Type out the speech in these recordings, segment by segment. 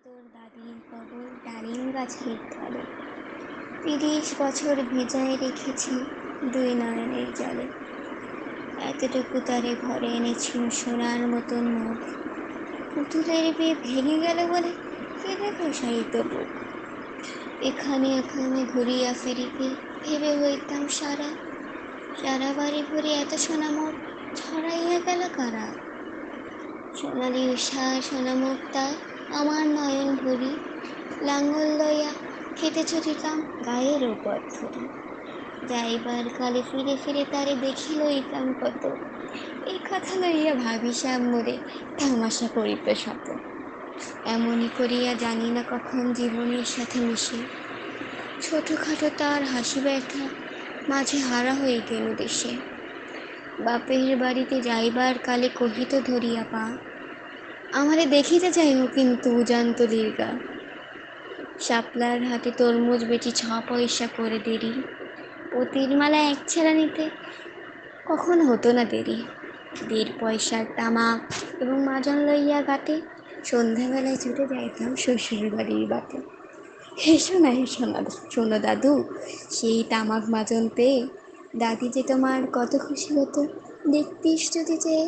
তোর দাদির কবর ডালিম গাছের তলে, 30 বছর ভেজায় রেখেছি দুই নয়নের জলে। এতটুকু তারে ঘরে এনেছি সোনার মতন মুখ, পুতুলের বিয়ে ভেঙে গেল বলে কেঁদে প্রসারিত বুক। এখানে ওখানে ঘুরিয়া ফিরিতে ভেবে হইতাম সারা, সারা বাড়ি ভরে এত সোনা মোর ছড়াইয়া গেল কারা। সোনালি উষা সোনা মুক্তা আমার নয়ন ভরি, লাঙ্গল লইয়া খেতে ছুটিতাম গায়ের উপর ধরি। যাইবার কালে ফিরে ফিরে তারে দেখি লইতাম কত, এই কথা লইয়া ভাবিসাম মোরে তামাশা করিত শত। এমনই করিয়া জানি না কখন জীবনের সাথে মিশে ছোটখাটো তার হাসি ব্যথা মাঝে হারা হয়ে গেল দেশে। বাপের বাড়িতে যাইবার কালে কহিত ধরিয়া পা, আমারে দেখিতে যাইও কিন্তু উজান্ত দীর্ঘা। শাপলার হাতে তরমুজ বেচি 6 পয়সা করে দেরি, পতির মালা এক ছেঁড়া নিতে কখন হতো না দেরি। 1.5 পয়সার তামাক এবং মাজন লইয়া গাতে সন্ধ্যাবেলায় ছুটে যাইতাম শ্বশুর বাড়ির বাটে। হেসো না শোনো দাদু, সেই তামাক মাজন পেয়ে দাদি যে তোমার কত খুশি হতো দেখতিস যদি চেয়ে।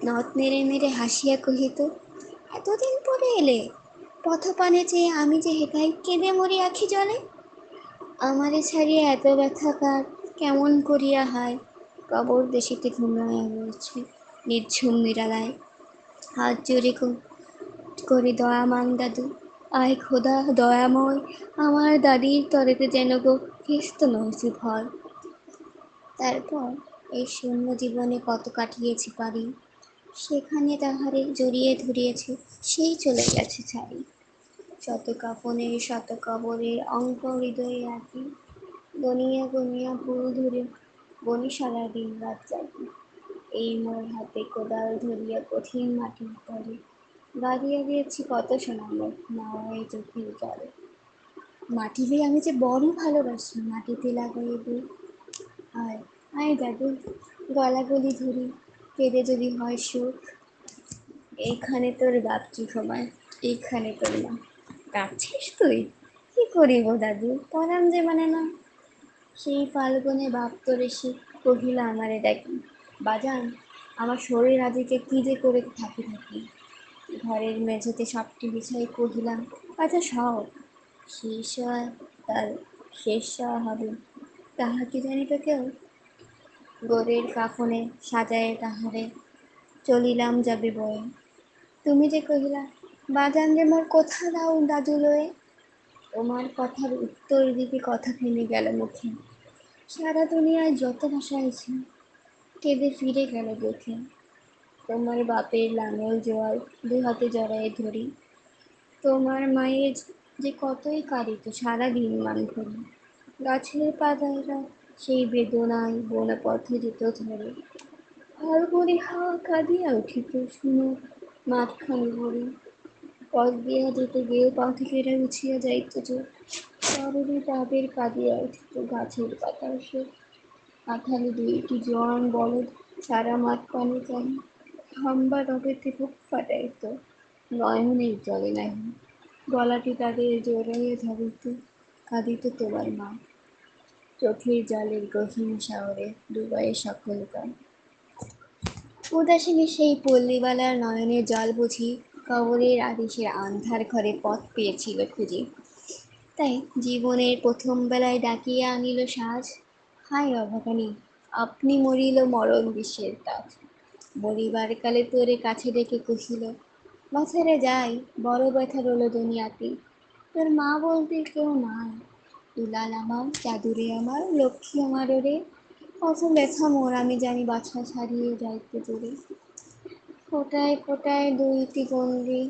নথ নেড়ে নেড়ে হাসিয়া কহিত, এতদিন পরে এলে, পথপানে চেয়ে আমি যে হেথায় কেঁদে মরি আখি জলে। আমারে ছাড়িয়া এত ব্যথা কার, কেমন করিয়া হয়, কবর দেশিতে ঘুমাইয়া রয়েছে নির্ঝুম নিরালায়। হাত জোরে করে দয়ামান দাদু, আয় খোদা দয়াময়, আমার দাদির তরেতে যেন গো ফেস্ত নসিব হয়। তারপর এই শূন্য জীবনে কত কাটিয়েছি পারি, সেখানে তাহারে জড়িয়ে ধরিয়েছে, সেই চলে গেছে ছাড়ি। শত কাফনের শত কবরের অঙ্ক হৃদয়ে আঁকি, গনিয়া গনিয়া ভুল ধরে বনি সারা দিন রাত জাগি। এই মোর হাতে কোদাল ধরিয়া কঠিন মাটির তলে বাঁধিয়া দিয়েছি কত সোনা মুখ নাওয়ায় চোখের জলে। মাটিরে আমি যে বড় ভালোবাসি, মাটিতে লাগাই দিই। আয় আয় দাদু, গলাগলি ধরি, কেঁদে যদি হয় সুখ। এইখানে তোর বাপজি ঘুমায়, এইখানে তোর মা। কাঁদছিস তুই? কি করিব দাদু, পরাণ যে মানে না। সেই ফাল্গুনে বাপ তোর এসে কহিলা আমারে ডাকি, বাজান আমার শরীর আদিকে কি যে করে থাকি। ঘরের মেঝেতে সাপটি বিছাই কহিলাম, আচ্ছা সব শেষ হয়, তার শেষ হবে তাহা কি জানিত কেউ। গোরের কাফনে সাজায় তাহারে চলিলাম যাবে বয়ে। তুমি যে কহিলা, বাজান রে মোর কোথা দাও দাদু লয়ে। তোমার কথার উত্তর দিকে কথা থেমে গেল মুখে। সারা দুনিয়ায় যত ভাষা আছে কেঁদে ফিরে গেল দেখে। তোমার বাপের লাঙল জোয়াল দু হাতে জড়ায়ে ধরি, তোমার মায়ের যে কতই কাঁদিত সারা দিন মান ধরে। গাছের পাতারা সেই বেদনায় বন পথে যেত ধরে, ফাল্গুনি হাওয়া কাঁদিয়া উঠিত শুনো মাঠখানি ভরে। পথ দিয়া যেতে গিয়ে পথিকেরা উছিয়া যাইত যে, তরুণী তাদের কাঁদিয়া উঠিত গাছের পাতার সে। আঁধারে 2টি জোয়ান বলদ সারা মাঠ পানে চাহি, হাম্বা রবেতে বুক ফাটাইত, নয়নের জলে নাহি। গলাটি তাদের জড়াইয়া ধরিত, কাঁদিত তোমার মা, চোখের জলের গহীন সাগরে ডুবায় সকল গান। উদাসীনী সেই পল্লীবালার নয়নের জল বুঝি কবরের আদেশের আন্ধার ঘরে পথ পেয়েছিল খুঁজি। তাই জীবনের প্রথম বেলায় ডাকিয়া আনিল সাজ, হায় অভাগানী আপনি মরিল মরণ বিষের কাজ। মরিবার কালে তোরে কাছে ডেকে কহিল, বাছারে যাই বড় ব্যথা রইল দুনিয়াতে, তোর মা বলতে কেউ নাই। দুলাল আমার, চাদুরে আমার, লক্ষ্মী আমার রে, কত ব্যথা মোর আমি জানি বাছা ছাড়িয়ে যাইতে তোরে। ফোটায় ফোটায় 2টি গণ্ডি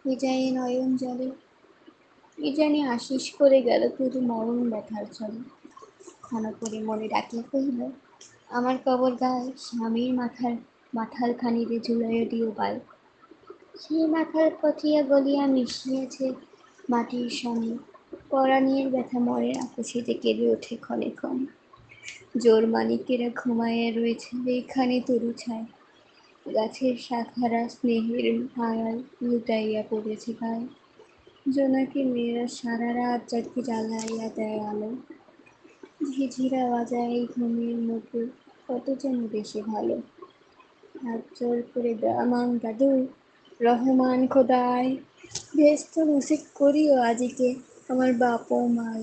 ভিজায় নয়ন জলে, কি জানি আশিস করে গেল শুধু মরণ ব্যথার ছলে। ক্ষণ করে মনে ডাকিয়া কহিল, আমার কবর গায়ে স্বামীর মাথালখানি রে ঝুলাইয়া দিও বাল। সেই মাথার পথিয়া গলিয়া মিশিয়েছে মাটির সঙ্গে, পরাণের ব্যথা মরে আকুশিতে কেঁদে ওঠে ক্ষণে ক্ষণে। জোর মানিকেরা ঘুমাইয়া রয়েছে এইখানে তরু ছায়, গাছের শাখারা স্নেহের মায়ায় লুটাইয়া পড়েছে গায়ে। জোনাকি মেয়েরা সারা রাত জাগি জ্বালাইয়া দেয় আলো। ঝিঝিরা বাজায় ঘুমের মতো কত যেন বেশি ভালো। হাত জোর করে দামান দাদু রহমান খোদায় ভেস্ত নসিব করিও আজিকে আমার বাপ ও মাই।